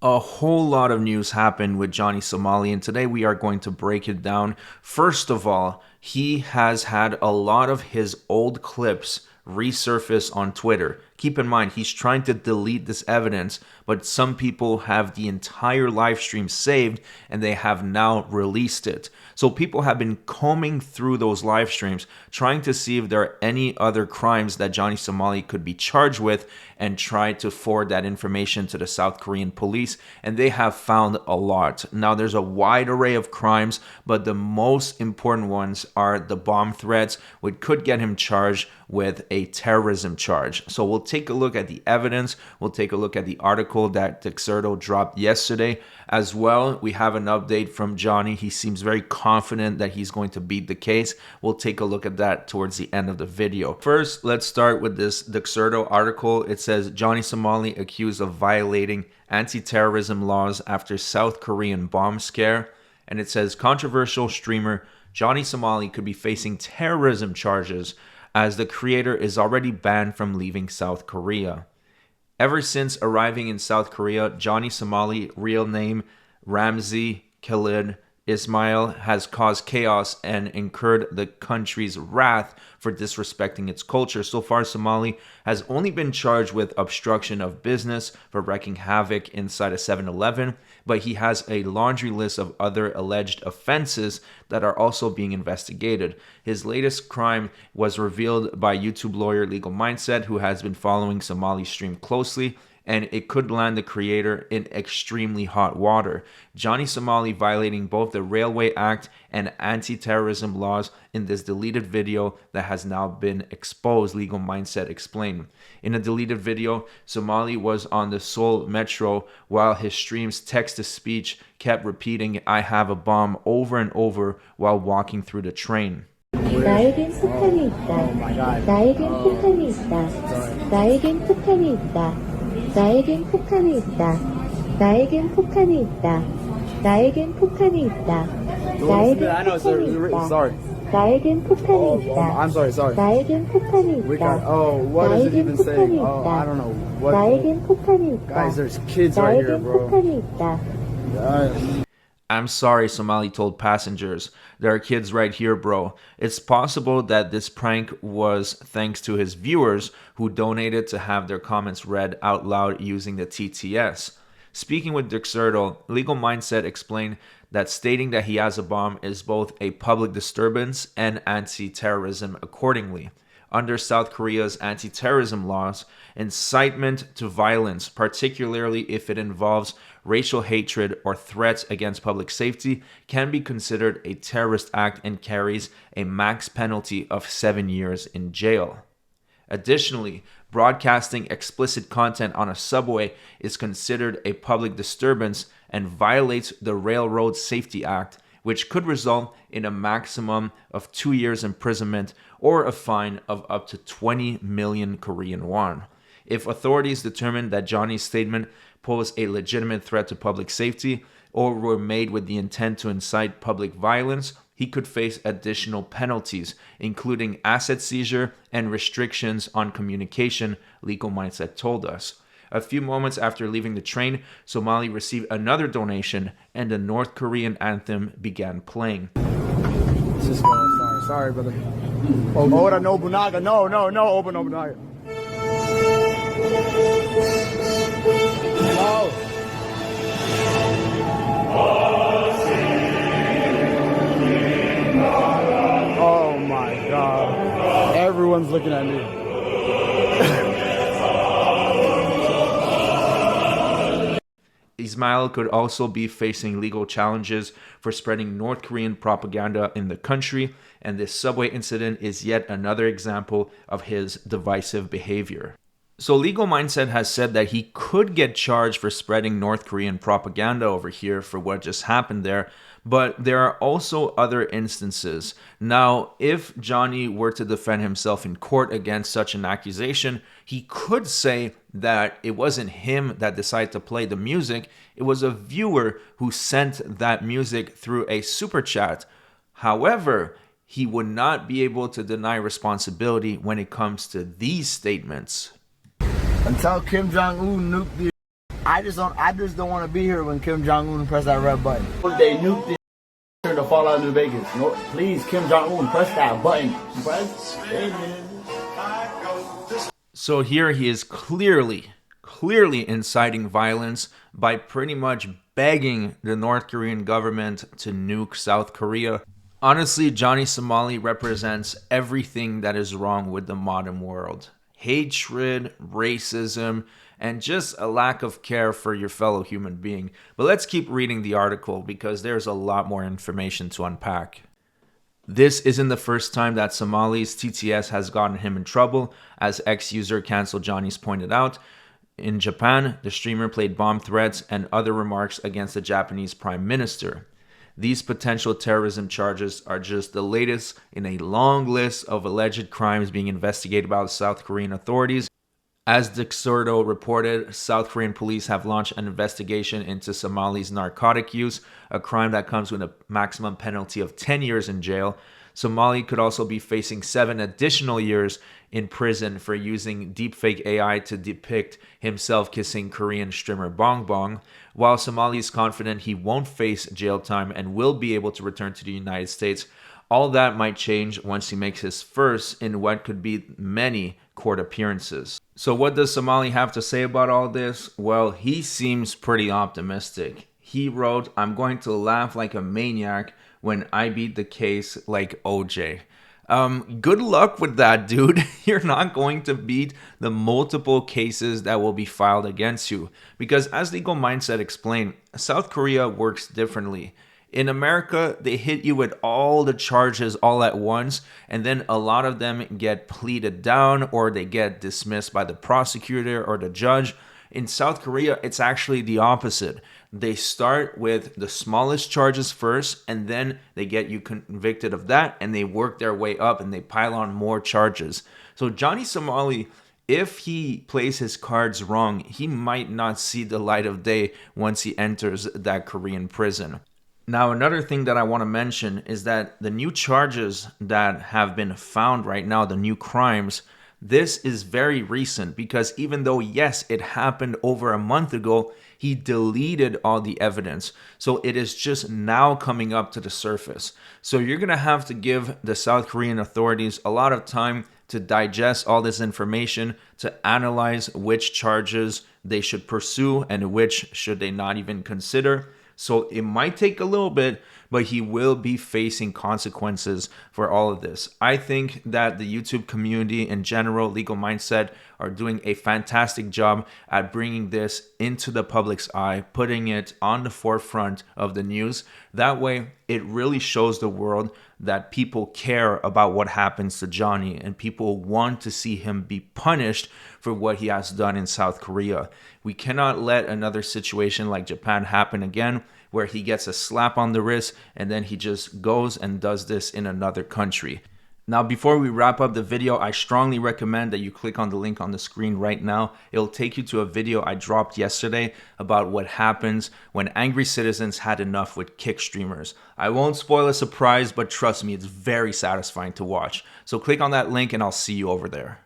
A whole lot of news happened with Johnny Somali, and today we are going to break it down. First of all, he has had a lot of his old clips resurface on Twitter. Keep in mind, he's trying to delete this evidence, but some people have the entire live stream saved and they have now released it. So people have been combing through those live streams, trying to see if there are any other crimes that Johnny Somali could be charged with, and try to forward that information to the South Korean police, and they have found a lot. Now, there's a wide array of crimes, but the most important ones are the bomb threats, which could get him charged with a terrorism charge. So we'll take a look at the evidence. We'll take a look at the article that Dexerto dropped yesterday. As well, we have an update from Johnny. He seems very confident that he's going to beat the case. We'll take a look at that towards the end of the video. First, let's start with this Dexerto article. It says Johnny Somali accused of violating anti-terrorism laws after South Korean bomb scare. And it says controversial streamer Johnny Somali could be facing terrorism charges as the creator is already banned from leaving South Korea. Ever since arriving in South Korea, Johnny Somali, real name Ramzi Khalid Ismail, has caused chaos and incurred the country's wrath for disrespecting its culture. So far, Somali has only been charged with obstruction of business for wreaking havoc inside a 7-Eleven, but he has a laundry list of other alleged offenses that are also being investigated. His latest crime was revealed by YouTube lawyer Legal Mindset, who has been following Somali's stream closely, and it could land the creator in extremely hot water. Johnny Somali violating both the Railway Act and anti-terrorism laws in this deleted video that has now been exposed, Legal Mindset explained. In a deleted video, Somali was on the Seoul Metro while his stream's text-to-speech kept repeating "I have a bomb" over and over while walking through the train. 나에겐 폭탄이 있다. 나에겐 폭탄이 있다. 나에겐 폭탄이 있다. 나에겐 폭탄이 있다. 나에겐 폭탄이 있다. 나에겐 폭탄이 있다. 나에겐 폭탄이 있다. Sorry. 나에겐 폭탄이 있다. I'm sorry. 나에겐 폭탄이 We 있다. got. Oh, what does it even say? 폭탄이 Oh, 있다. I don't know. What? 나에겐 폭탄이 있다. Guys, there's kids right here, 나에겐 bro. 폭탄이 있다. Guys. I'm sorry, Somali told passengers. There are kids right here, bro. It's possible that this prank was thanks to his viewers who donated to have their comments read out loud using the TTS. Speaking with Dexerto, Legal Mindset explained that stating that he has a bomb is both a public disturbance and anti-terrorism accordingly. Under South Korea's anti-terrorism laws, incitement to violence, particularly if it involves racial hatred or threats against public safety, can be considered a terrorist act and carries a max penalty of 7 years in jail. Additionally, broadcasting explicit content on a subway is considered a public disturbance and violates the Railroad Safety Act, which could result in a maximum of 2 years imprisonment or a fine of up to 20 million Korean won. If authorities determine that Johnny's statement posed a legitimate threat to public safety or were made with the intent to incite public violence, he could face additional penalties, including asset seizure and restrictions on communication, Legal Mindset told us. A few moments after leaving the train, Somali received another donation and the North Korean anthem began playing. Let's just go. Sorry, brother. Oda Nobunaga. No, Oba Nobunaga. No. Oh my God. Everyone's looking at me. Ismail could also be facing legal challenges for spreading North Korean propaganda in the country, and this subway incident is yet another example of his divisive behavior. So Legal Mindset has said that he could get charged for spreading North Korean propaganda over here for what just happened there, but there are also other instances. Now, if Johnny were to defend himself in court against such an accusation, he could say that it wasn't him that decided to play the music, it was a viewer who sent that music through a super chat. However, he would not be able to deny responsibility when it comes to these statements. Until Kim Jong-un nuked the I just don't want to be here when Kim Jong-un press that red button. They nuked this to fall out of New Vegas. No, please, Kim Jong-un, press that button. Press it. So here he is clearly inciting violence by pretty much begging the North Korean government to nuke South Korea. Honestly, Johnny Somali represents everything that is wrong with the modern world. Hatred, racism, and just a lack of care for your fellow human being. But let's keep reading the article because there's a lot more information to unpack. This isn't the first time that Somali's TTS has gotten him in trouble, as ex-user Cancel Johnny's pointed out. In Japan, the streamer played bomb threats and other remarks against the Japanese Prime Minister. These potential terrorism charges are just the latest in a long list of alleged crimes being investigated by the South Korean authorities. As Dexerto reported, South Korean police have launched an investigation into Somali's narcotic use, a crime that comes with a maximum penalty of 10 years in jail. Somali could also be facing 7 additional years in prison for using deepfake AI to depict himself kissing Korean streamer Bong Bong. While Somali is confident he won't face jail time and will be able to return to the United States, all that might change once he makes his first in what could be many court appearances. So what does Somali have to say about all this? Well, he seems pretty optimistic. He wrote, "I'm going to laugh like a maniac when I beat the case like OJ." Good luck with that, dude. You're not going to beat the multiple cases that will be filed against you. Because as Legal Mindset explained, South Korea works differently. In America, they hit you with all the charges all at once, and then a lot of them get pleaded down or they get dismissed by the prosecutor or the judge. In South Korea, it's actually the opposite. They start with the smallest charges first, and then they get you convicted of that, and they work their way up and they pile on more charges. So Johnny Somali, if he plays his cards wrong, he might not see the light of day once he enters that Korean prison. Now, another thing that I want to mention is that the new charges that have been found right now, the new crimes, this is very recent because even though, yes, it happened over a month ago, he deleted all the evidence. So it is just now coming up to the surface. So you're going to have to give the South Korean authorities a lot of time to digest all this information, to analyze which charges they should pursue and which should they not even consider. So it might take a little bit, but he will be facing consequences for all of this. I think that the YouTube community in general, Legal Mindset, are doing a fantastic job at bringing this into the public's eye, putting it on the forefront of the news. That way, it really shows the world that people care about what happens to Johnny and people want to see him be punished for what he has done in South Korea. We cannot let another situation like Japan happen again, where he gets a slap on the wrist and then he just goes and does this in another country. Now, before we wrap up the video, I strongly recommend that you click on the link on the screen right now. It'll take you to a video I dropped yesterday about what happens when angry citizens had enough with kick streamers. I won't spoil a surprise, but trust me, it's very satisfying to watch. So click on that link and I'll see you over there.